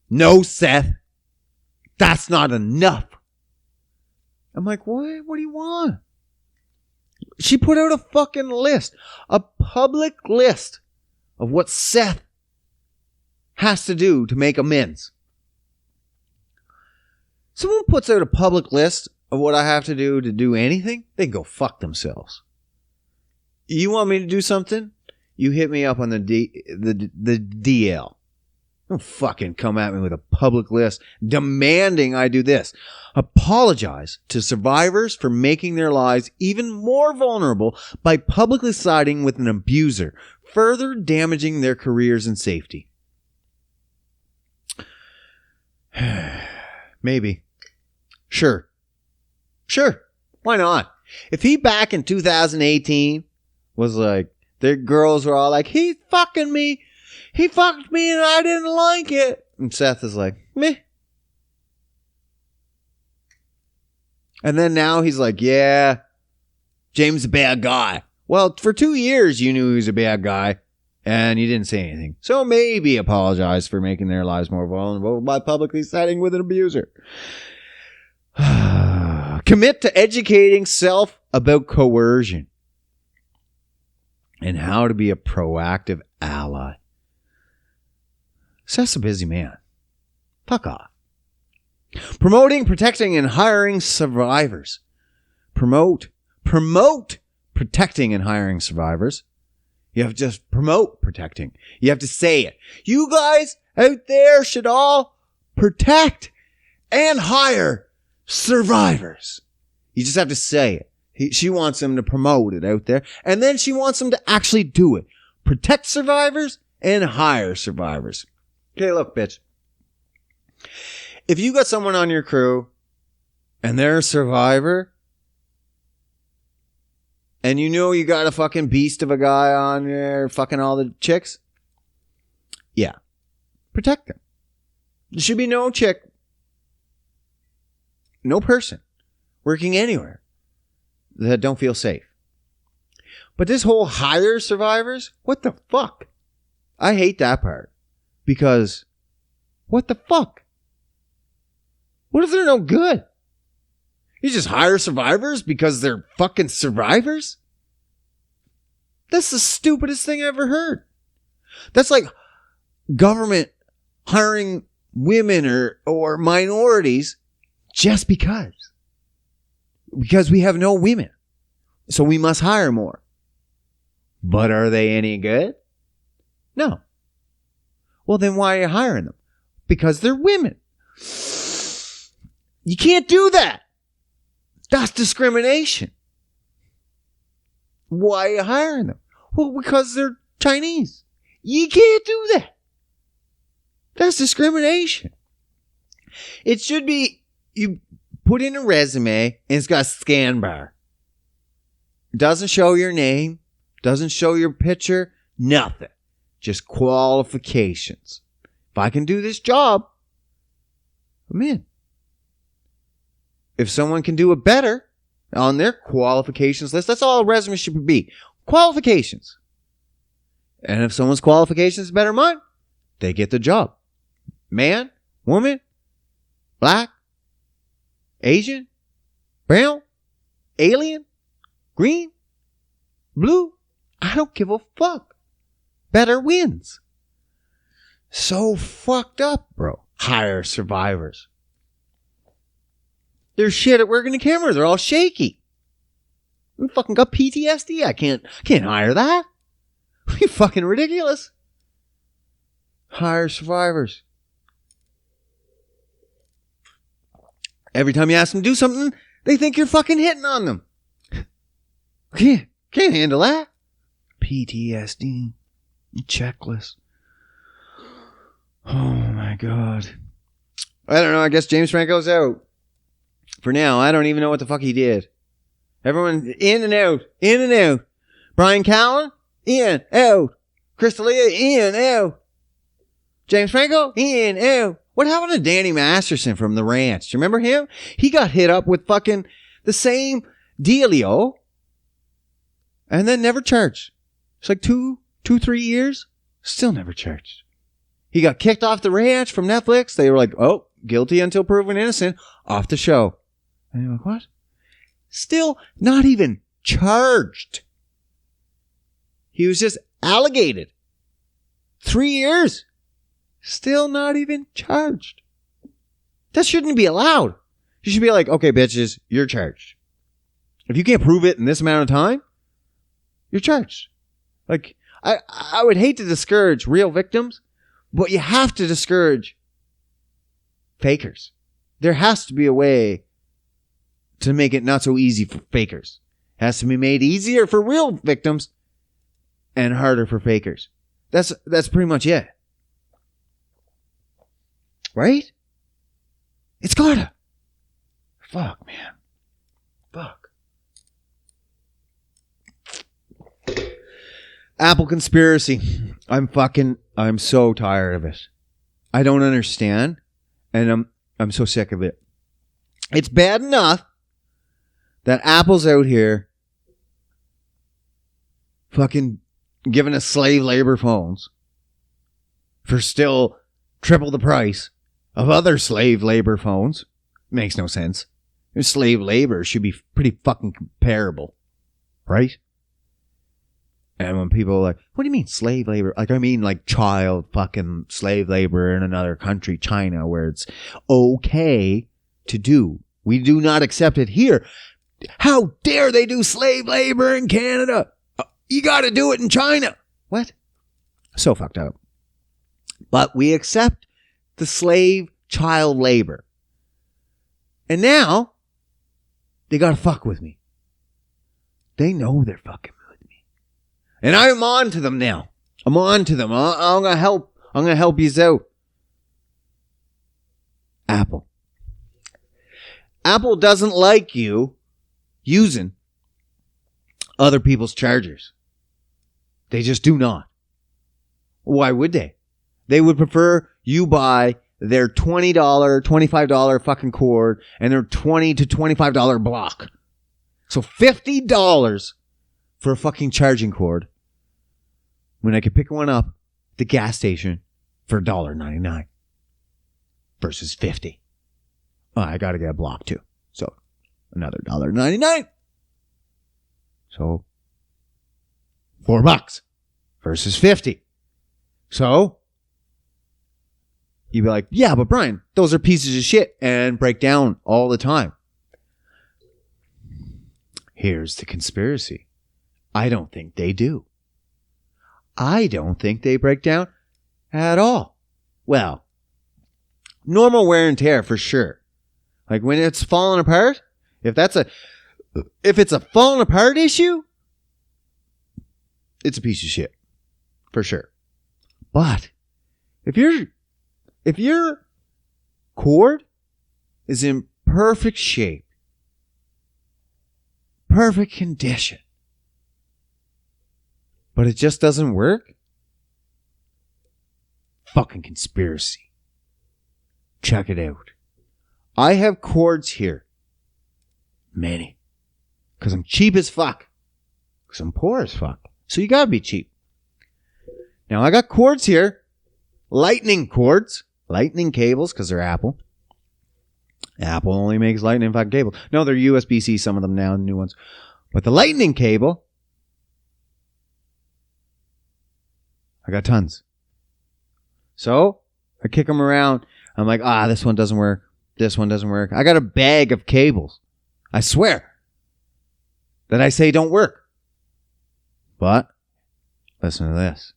No, Seth. That's not enough. I'm like, what? What do you want? She put out a fucking list. A public list of what Seth has to do to make amends. Someone puts out a public list of what I have to do anything, they can go fuck themselves. You want me to do something? You hit me up on the DL. Don't fucking come at me with a public list demanding I do this. Apologize to survivors for making their lives even more vulnerable by publicly siding with an abuser, further damaging their careers and safety. Maybe. Sure. Why not? If he back in 2018 was like, the girls were all like, he's fucking me. He fucked me and I didn't like it. And Seth is like, meh. And then now he's like, yeah, James is a bad guy. Well, for 2 years you knew he was a bad guy and you didn't say anything. So maybe apologize for making their lives more vulnerable by publicly siding with an abuser. Commit to educating self about coercion and how to be a proactive ally. Seth's a busy man. Fuck off. Promoting, protecting, and hiring survivors. Promote, protecting, and hiring survivors. You have to just promote protecting. You have to say it. You guys out there should all protect and hire survivors. You just have to say it. She wants them to promote it out there. And then she wants them to actually do it. Protect survivors and hire survivors. Okay, look, bitch. If you got someone on your crew and they're a survivor and you know you got a fucking beast of a guy on there fucking all the chicks, yeah, protect them. There should be no chick, no person working anywhere that don't feel safe. But this whole hire survivors, what the fuck? I hate that part. Because, what the fuck? What if they're no good? You just hire survivors because they're fucking survivors? That's the stupidest thing I ever heard. That's like government hiring women or minorities just because. Because we have no women. So we must hire more. But are they any good? No. Well, then why are you hiring them? Because they're women. You can't do that. That's discrimination. Why are you hiring them? Well, because they're Chinese. You can't do that. That's discrimination. It should be, you put in a resume and it's got a scan bar. It doesn't show your name, doesn't show your picture, nothing. Just qualifications. If I can do this job, I'm in. If someone can do it better on their qualifications list, that's all a resume should be. Qualifications. And if someone's qualifications is better than mine, they get the job. Man, woman, black, Asian, brown, alien, green, blue. I don't give a fuck. Better wins. So fucked up, bro. Hire survivors. They're shit at working the camera. They're all shaky. I fucking got PTSD. I can't hire that. You fucking ridiculous. Hire survivors. Every time you ask them to do something, they think you're fucking hitting on them. Can't handle that. PTSD. Checklist. Oh my God. I don't know. I guess James Franco's out. For now, I don't even know what the fuck he did. Everyone in and out. In and out. Brian Callen? In, out. Crystalia? In, out. James Franco? In, out. What happened to Danny Masterson from The Ranch? Do you remember him? He got hit up with fucking the same dealio and then never charged. It's like 3 years. Still never charged. He got kicked off The Ranch from Netflix. They were like, oh, guilty until proven innocent. Off the show. And you're like, what? Still not even charged. He was just allegated. 3 years. Still not even charged. That shouldn't be allowed. You should be like, okay, bitches, you're charged. If you can't prove it in this amount of time, you're charged. Like, I would hate to discourage real victims, but you have to discourage fakers. There has to be a way to make it not so easy for fakers. It has to be made easier for real victims and harder for fakers. That's pretty much it. Right? It's gotta. Fuck, man. Fuck. Apple conspiracy. I'm so tired of it. I don't understand. And I'm so sick of it. It's bad enough that Apple's out here fucking giving us slave labor phones for still triple the price of other slave labor phones. Makes no sense. Slave labor should be pretty fucking comparable, right? And when people are like, what do you mean slave labor? Like, I mean like child fucking slave labor in another country, China, where it's okay to do. We do not accept it here. How dare they do slave labor in Canada? You got to do it in China. What? So fucked up. But we accept the slave child labor. And now they got to fuck with me. They know they're fucking with me. And I'm on to them now. I'm on to them. I'm going to help. I'm going to help you out. Apple. Apple doesn't like you using other people's chargers. They just do not. Why would they? They would prefer you buy their $20, $25 fucking cord and their $20 to $25 block. So $50 for a fucking charging cord when I could pick one up at the gas station for $1.99 versus $50. Oh, I got to get a block too. So another $1.99. So $4 versus 50. So you'd be like, yeah, but Brian, those are pieces of shit and break down all the time. Here's the conspiracy. I don't think they do. I don't think they break down at all. Well, normal wear and tear for sure. Like when it's falling apart, if it's a falling apart issue, it's a piece of shit for sure. But if your cord is in perfect shape, perfect condition, but it just doesn't work, fucking conspiracy. Check it out. I have cords here. Many. Because I'm cheap as fuck. Because I'm poor as fuck. So you gotta be cheap. Now I got cords here. Lightning cords. Lightning cables, because they're Apple. Apple only makes lightning fucking cables. No, they're USB-C, some of them now, new ones. But the lightning cable, I got tons. So I kick them around. I'm like, this one doesn't work. This one doesn't work. I got a bag of cables. I swear that I say don't work. But listen to this.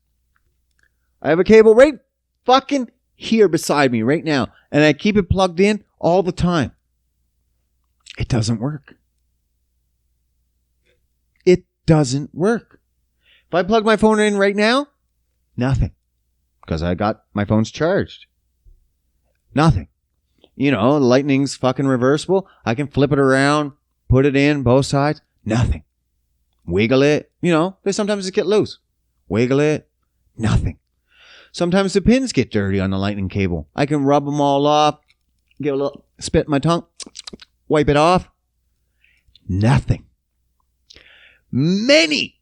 I have a cable right fucking here beside me right now. And I keep it plugged in all the time. It doesn't work. It doesn't work. If I plug my phone in right now, nothing. Because I got my phone's charged. Nothing. You know, lightning's fucking reversible. I can flip it around, put it in both sides. Nothing. Wiggle it. You know, they sometimes just get loose. Wiggle it. Nothing. Sometimes the pins get dirty on the lightning cable. I can rub them all off, give a little spit in my tongue, wipe it off. Nothing. Many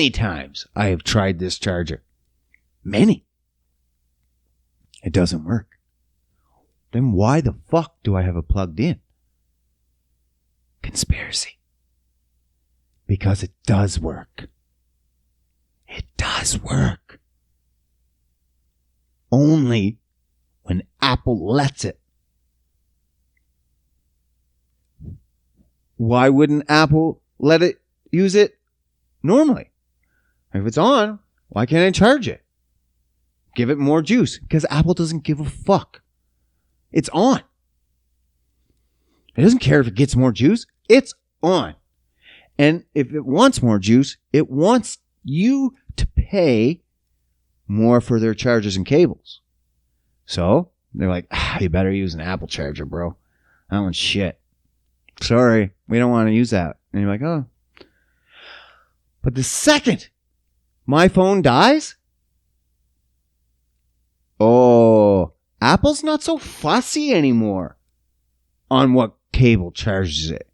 times I have tried this charger. Many. It doesn't work. Then why the fuck do I have it plugged in? Conspiracy. Because it does work. It does work. Only when Apple lets it. Why wouldn't Apple let it use it normally? If it's on, why can't I charge it? Give it more juice. Because Apple doesn't give a fuck. It's on. It doesn't care if it gets more juice. It's on. And if it wants more juice, it wants you to pay more for their chargers and cables. So they're like, you better use an Apple charger, bro. That one's shit. Sorry, we don't want to use that. And you're like, oh. But the second my phone dies, Apple's not so fussy anymore on what cable charges it.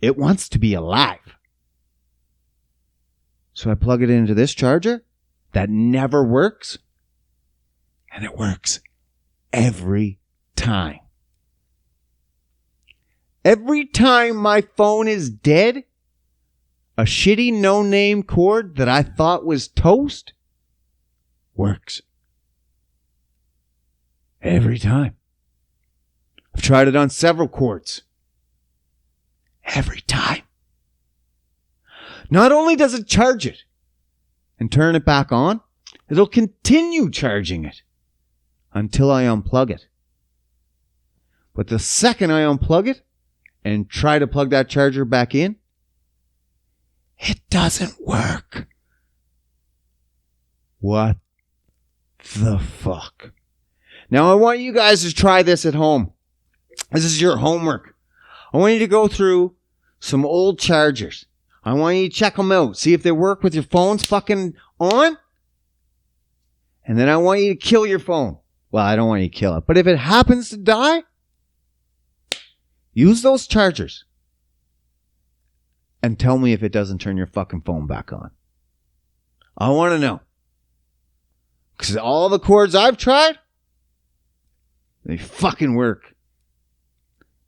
It wants to be alive. So I plug it into this charger that never works, and it works every time. Every time my phone is dead, a shitty no-name cord that I thought was toast works. Every time. I've tried it on several cords. Every time. Not only does it charge it and turn it back on, it'll continue charging it until I unplug it. But the second I unplug it and try to plug that charger back in, it doesn't work. What the fuck? Now I want you guys to try this at home. This is your homework. I want you to go through some old chargers. I want you to check them out. See if they work with your phones fucking on. And then I want you to kill your phone. Well, I don't want you to kill it. But if it happens to die, use those chargers. And tell me if it doesn't turn your fucking phone back on. I want to know. Because all the cords I've tried, They fucking work.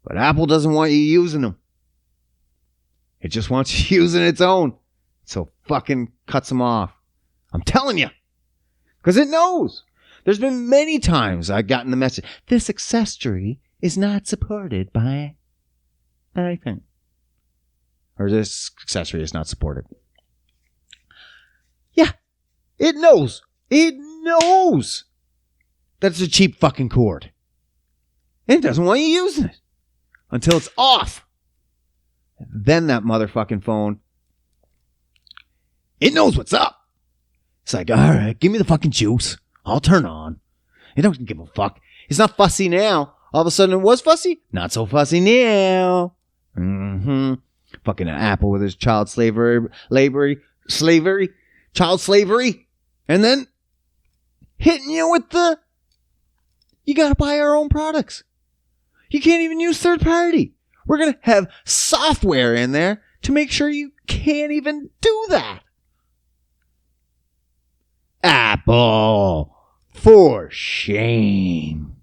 But Apple doesn't want you using them. It just wants you using its own. So fucking cuts them off. I'm telling you. Because it knows. There's been many times I've gotten the message, this accessory is not supported by anything. Or this accessory is not supported. Yeah. It knows. It knows that it's a cheap fucking cord. And it doesn't want you using it. Until it's off. Then that motherfucking phone, it knows what's up. It's like, all right, give me the fucking juice. I'll turn on. It don't give a fuck. It's not fussy now. All of a sudden it was fussy. Not so fussy now. Fucking Apple with his child slavery, child slavery. And then hitting you with the, you gotta buy our own products. You can't even use third party. We're going to have software in there to make sure you can't even do that. Apple, for shame.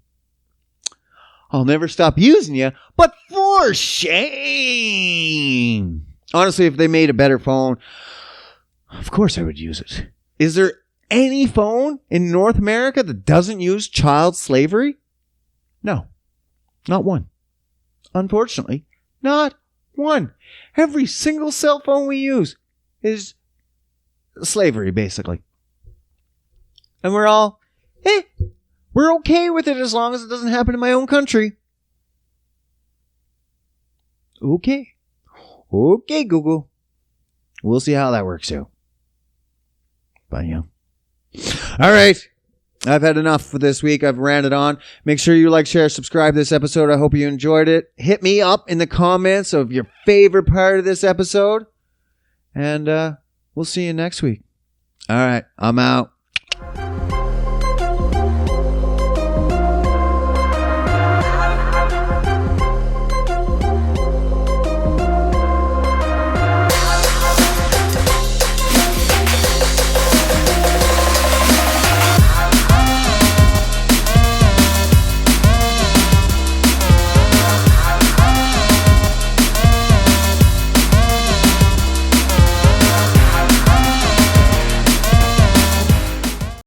I'll never stop using you, but for shame. Honestly, if they made a better phone, of course I would use it. Is there any phone in North America that doesn't use child slavery? No. Not one. Unfortunately, not one. Every single cell phone we use is slavery, basically. And we're all, we're okay with it as long as it doesn't happen in my own country. Okay. Okay, Google. We'll see how that works out. But, yeah. All right. I've had enough for this week. I've ranted on. Make sure you like, share, subscribe to this episode. I hope you enjoyed it. Hit me up in the comments of your favorite part of this episode. And we'll see you next week. All right. I'm out.